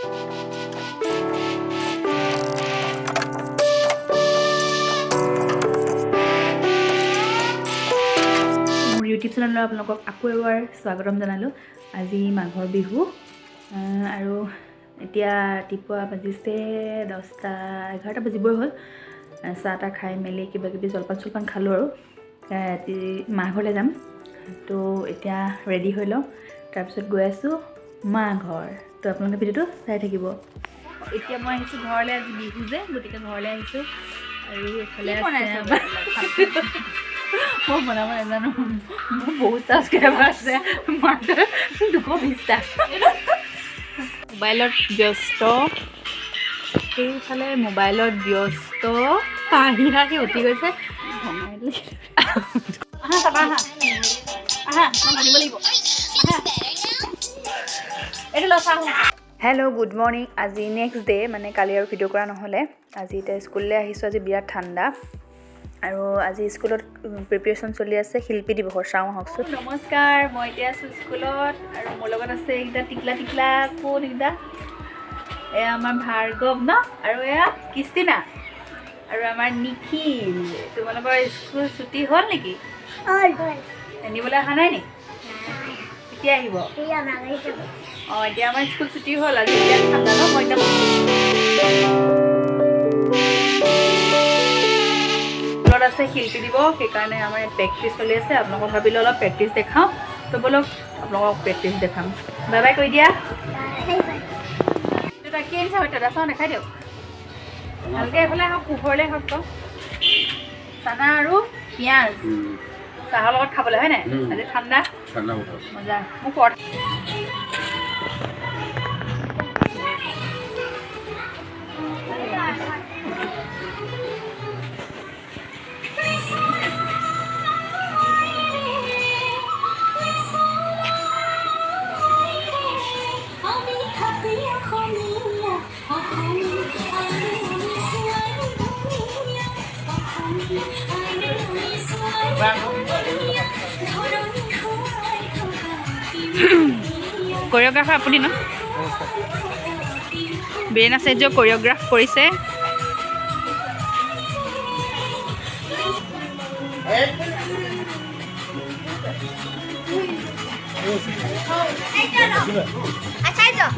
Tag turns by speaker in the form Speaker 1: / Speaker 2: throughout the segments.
Speaker 1: মোৰ ইউটিউব চেনেলত আপোনালোকক আকৌ এবাৰ স্বাগতম জনালোঁ। আজি মাঘৰ বিহু আৰু এতিয়া ৰাতিপুৱা বাজিছে 10:11 বাজিবই হ'ল। চাহ তাহ খাই মেলি কিবা কিবি জলপান খালোঁ আৰু ৰাতি মা ঘৰলৈ যাম। তো এতিয়া ৰেডি হৈ লওঁ, তাৰপিছত গৈ আছোঁ মা ঘৰ। তো আপোনালোকে ভিডিঅ'টো চাই থাকিব। এতিয়া মই আহিছোঁ ঘৰলৈ, আজি বিহু যে, গতিকে ঘৰলৈ আহিছোঁ। আৰু এইফালে মই বনাব নাজানো, মোৰ বহুত ছাবস্ক্ৰাইবাৰ আছে, মাত্ৰ 220টা। মোবাইলত ব্যস্ত, সেইফালে মোবাইলত ব্যস্ত, হাঁহি হাঁহি উঠি গৈছে। Hello' good morning. আজি নেক্সট ডে, মানে কালি আৰু ভিডিঅ' কৰা নহ'লে। আজি এতিয়া স্কুললৈ আহিছোঁ। আজি বিৰাট ঠাণ্ডা আৰু আজি স্কুলত প্ৰিপেৰেশ্যন চলি আছে শিল্পী দিৱসৰ। চাওঁ আহকচোন। নমস্কাৰ, মই এতিয়া আছোঁ স্কুলত আৰু মোৰ লগত আছে এইকেইটা টিকলা কোন এইকেইটা? এয়া আমাৰ ভাৰ্গৱ ন, আৰু এয়া কৃষ্টিনা আৰু আমাৰ নিখিল। তোমালোকৰ স্কুল ছুটি হ'ল নেকি? নিবলৈ অহা নাই নি? কেতিয়া আহিব? অঁ, এতিয়া আমাৰ স্কুল ছুটি হ'ল। আজি বিৰাট ঠাণ্ডা ন। মই একদম স্কুলত আছে শিল্পী দিৱস, সেইকাৰণে আমাৰ ইয়াত প্ৰেক্টিচ চলি আছে। আপোনালোকক ভাবিলোঁ অলপ প্ৰেক্টিচ দেখাওঁ, তো ব'লক আপোনালোকক প্ৰেক্টিচ দেখাম। বাই বাই কৈ দিয়া। কি আনিছা দাদা? চাওঁ দেখাই দিয়ক ভালকৈ। এইফালে আহক, পোহৰলৈ আহক। তো চানা আৰু পিঁয়াজ চাহৰ লগত খাবলৈ, হয় নাই? আজি ঠাণ্ডা মজা। মোক কোৰিঅ'গ্ৰাফাৰ আপুনি ন? বীৰেণ আচাৰ্য কোৰিঅ'গ্ৰাফ কৰিছে।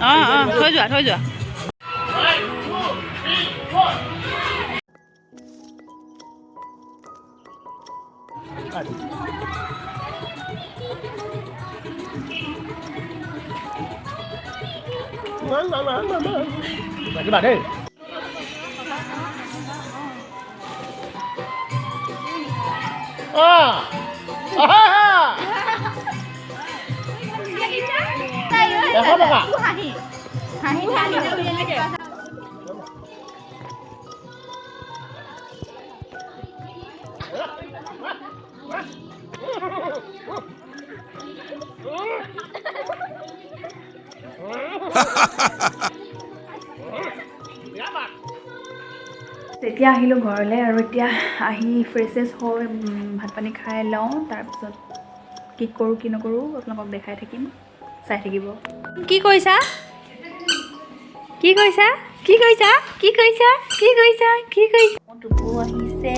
Speaker 1: অঁ, থৈ যোৱা। দেই তেতিয়া আহিলোঁ ঘৰলৈ, আৰু এতিয়া আহি ফ্ৰেছ হৈ ভাত পানী খাই লওঁ। তাৰপিছত কি কৰোঁ কি নকৰোঁ আপোনালোকক দেখাই থাকিম, চাই থাকিব। কি কৰিছা? মোৰ টোপো আহিছে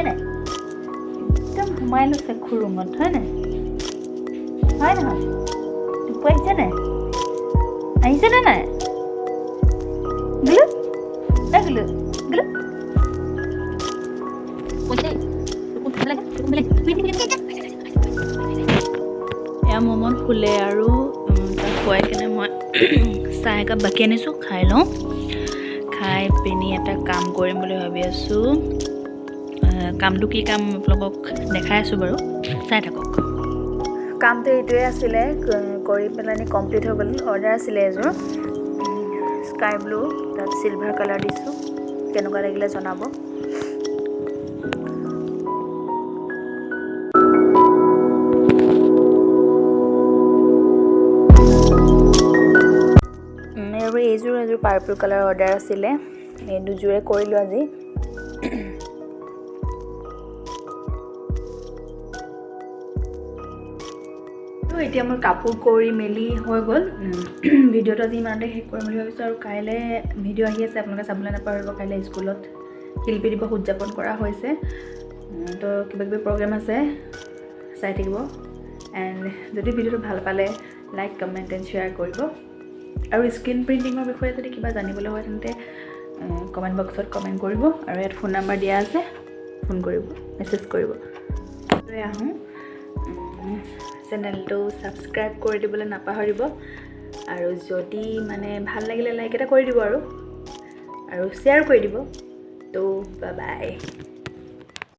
Speaker 1: নাই? একদম সোমাই লৈছে খুৰুঙত, হয় নাই? হয় নহয়? টোপো আহিছে নাই? আহিছেনে নাই? এয়া মমত শুলে, আৰু তাক খুৱাই কেনে মই চাহ একাপ বাকি আনিছোঁ, খাই লওঁ। খাই পিনি এটা কাম কৰিম বুলি ভাবি আছোঁ। কামটো কি কাম আপোনালোকক দেখাই আছোঁ বাৰু, চাই থাকক। কামটো এইটোৱে আছিলে, কৰি পেলাই কমপ্লিট হৈ গ'ল। অৰ্ডাৰ আছিলে এযোৰ স্কাই ব্লু, তাত চিলভাৰ কালাৰ দিছোঁ। কেনেকুৱা লাগিলে জনাব। আৰু এযোৰ পাৰ্পল কালাৰ অৰ্ডাৰ আছিলে, এই দুযোৰে কৰিলোঁ আজি। এতিয়া মোৰ কাপোৰ কৰি মেলি হৈ গ'ল ভিডিঅ'টো আজি ইমানতে শেষ কৰিম বুলি ভাবিছোঁ আৰু কাইলৈ ভিডিঅ' আহি আছে আপোনালোকে চাবলৈ নাপাহৰিব কাইলৈ স্কুলত শিল্পী দিৱস উদযাপন কৰা হৈছে তো কিবা কিবি প্ৰগ্ৰেম আছে চাই থাকিব এণ্ড যদি ভিডিঅ'টো ভাল পালে লাইক কমেণ্ট এণ্ড শ্বেয়াৰ কৰিব আৰু স্ক্ৰীণ প্ৰিণ্টিঙৰ বিষয়ে যদি কিবা জানিবলৈ হয় তেন্তে কমেণ্ট বক্সত কমেণ্ট কৰিব আৰু ইয়াত ফোন নাম্বাৰ দিয়া আছে ফোন কৰিব মেছেজ কৰিব আহোঁ চেনেলটো ছাবস্ক্ৰাইব কৰি দিবলৈ নাপাহৰিব আৰু যদি মানে ভাল লাগিলে লাইক এটা কৰি দিব আৰু শ্বেয়াৰ কৰি দিব তো বাই বাই